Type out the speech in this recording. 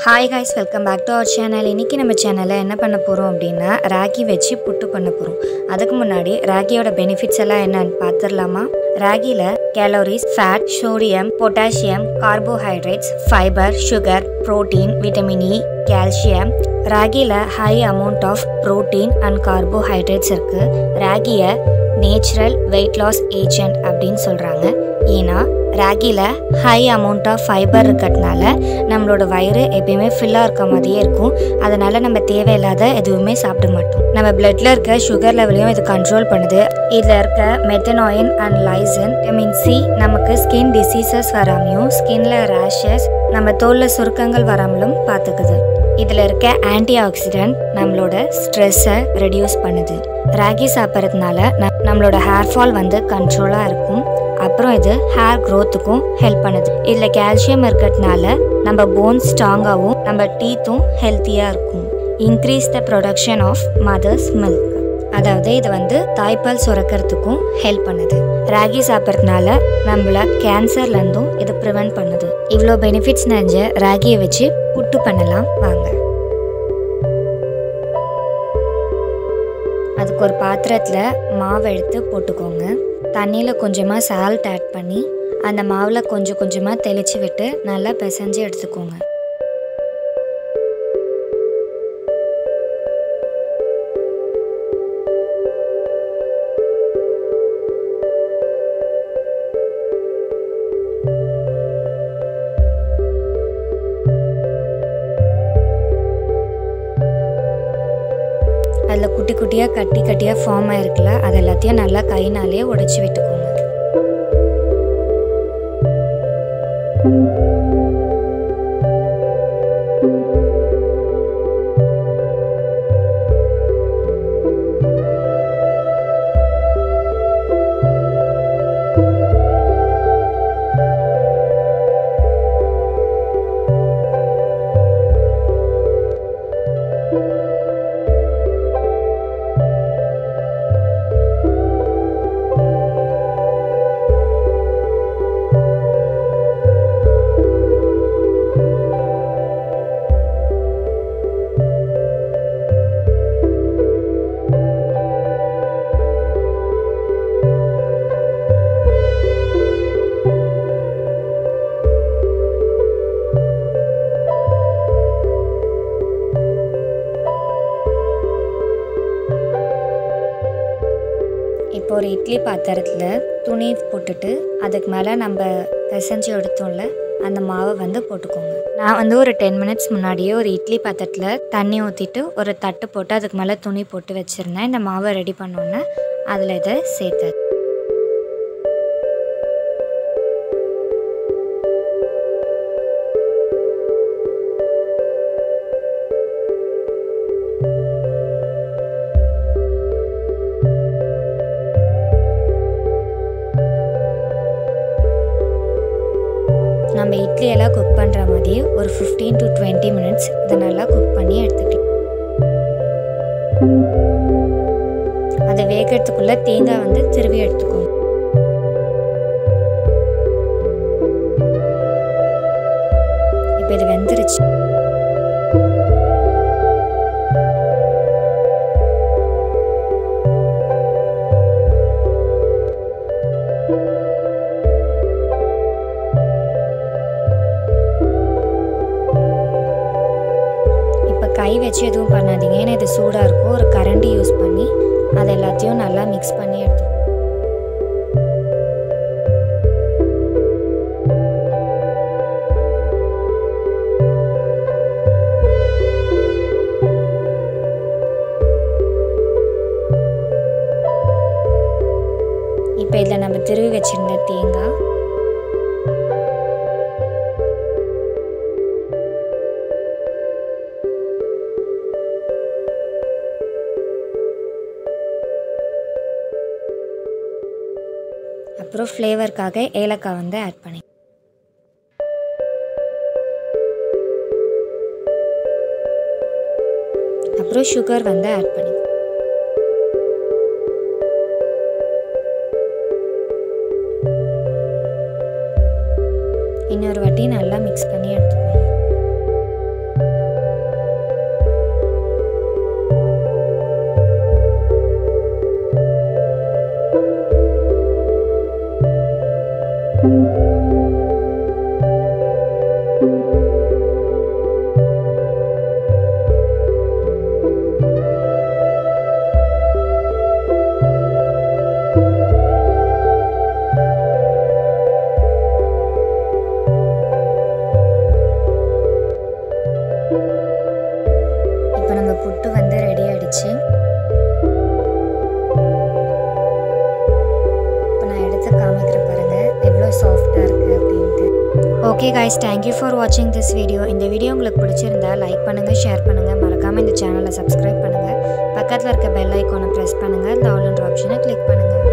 Hi guys, welcome back to our channel. இன்னைக்கு நம்ம சேனல்ல என்ன பண்ண போறோம் அப்படினா ராகி வெச்சு புட்டு பண்ண போறோம். அதுக்கு முன்னாடி ராகியோட பெனிஃபிட்ஸ் எல்லாம் என்னன்னு பாத்துறலாமா? ராகில calories, fat, sodium, potassium, carbohydrates, fibre, sugar, protein, vitamin E, calcium. ராகில high amount of protein and carbohydrates இருக்கு. ராகிய நேச்சுரல் வெயிட் லாஸ் ஏஜென்ட் அப்படின்னு சொல்றாங்க. ஏன்னா ராகில ஹை அமௌண்ட் ஆஃப் ஃபைபர் இருக்கிறதுனால நம்மளோட வயிறு எப்பயுமே ஃபில்லாக இருக்க மாதிரியே இருக்கும். அதனால நம்ம தேவையில்லாத எதுவுமே சாப்பிட மாட்டோம். நம்ம பிளட்ல இருக்க சுகர் லெவலையும் இது கண்ட்ரோல் பண்ணுது. இதில் இருக்க மெத்தனாயின் அண்ட் லைசன், விட்டமின் சி நமக்கு ஸ்கின் டிசீசஸ் வராமையும் ஸ்கின்ல ரேஷஸ், நம்ம தோல்ல சுருக்கங்கள் வராமலும் பார்த்துக்குது. இதில் இருக்க ஆன்டி ஆக்சிடென்ட் நம்மளோட ஸ்ட்ரெஸ்ஸை ரெடியூஸ் பண்ணுது. ராகி சாப்பிட்றதுனால நம்மளோட ஹேர் ஃபால் கண்ட்ரோலாக இருக்கும். அப்புறம் இது ஹேர் க்ரோத்துக்கும் ஹெல்ப் பண்ணுது. இதில் கால்சியம் இருக்கிறதுனால நம்ம போன்ஸ் ஸ்ட்ராங்காகவும் நம்ம டீத்தும் ஹெல்த்தியாக இருக்கும். Increase the production of mother's milk, அதாவது இது தாய்ப்பால் சுரக்கிறதுக்கும் ஹெல்ப் பண்ணுது. ராகி சாப்பிட்றதுனால நம்மள கேன்சர்லேருந்தும் இது ப்ரிவென்ட் பண்ணுது. இவ்வளோ பெனிஃபிட்ஸ் நிறைஞ்ச ராகியை வச்சு புட்டு பண்ணலாம் வாங்க. அதுக்கு ஒரு பாத்திரத்தில் மாவு எடுத்து போட்டுக்கோங்க. தண்ணியில் கொஞ்சமாக சால்ட் ஆட் பண்ணி அந்த மாவில் கொஞ்சம் கொஞ்சமாக தெளித்து விட்டு நல்லா பிசைஞ்சு எடுத்துக்கோங்க. அதில் குட்டி குட்டியாக கட்டியாக ஃபார்ம் ஆகிருக்குல்ல, அது எல்லாத்தையும் நல்லா கைனாலே உடைச்சி விட்டுக்கோங்க. இப்போ ஒரு இட்லி பாத்திரத்தில் துணி போட்டுட்டு அதுக்கு மேலே நம்ம பிசைஞ்சு எடுத்தோம்ல அந்த மாவை போட்டுக்கோங்க. நான் ஒரு 10 மினிட்ஸ் முன்னாடியே ஒரு இட்லி பாத்திரத்தில் தண்ணி ஊற்றிட்டு ஒரு தட்டு போட்டு அதுக்கு மேலே துணி போட்டு வச்சுருந்தேன். இந்த மாவை ரெடி பண்ணோன்னே அதில் இதை சேர்த்து நம்ம இட்லி எல்லாம் குக் பண்ணுற மாதிரி ஒரு 15 to 20 மினிட்ஸ் இதை நல்லா குக் பண்ணி எடுத்துக்கலாம். அதை வேகிறதுக்குள்ளே தேங்காய் திருவி எடுத்துக்கோங்க. இப்போ இது வெந்துருச்சு. கை வச்சு எதுவும் பண்ணாதீங்க, ஏன்னா இது சூடாக இருக்கும். ஒரு கரண்டி யூஸ் பண்ணி அதை எல்லாத்தையும் நல்லா மிக்ஸ் பண்ணி எடுத்து இப்போ இதில் நம்ம திருவி வச்சிருந்த தேங்காய், அப்புறம் ஃப்ளேவருக்காக ஏலக்காய் ஆட் பண்ணி, அப்புறம் சுகர் ஆட் பண்ணி, இன்னொரு வாட்டி நல்லா மிக்ஸ் பண்ணி எடுத்துக்கோங்க. சாஃப்டாக இருக்குது அப்படின்ட்டு. ஓகே கைஸ், தேங்க்யூ ஃபார் வாட்சிங் திஸ் வீடியோ. இந்த வீடியோ உங்களுக்கு பிடிச்சிருந்தா லைக் பண்ணுங்கள், ஷேர் பண்ணுங்கள், மறக்காமல் இந்த சேனலை சப்ஸ்கிரைப் பண்ணுங்கள். பக்கத்தில் இருக்க பெல் ஐக்கானை ப்ரெஸ் பண்ணுங்கள், ஆல் என்ற ஆப்ஷனை கிளிக் பண்ணுங்கள்.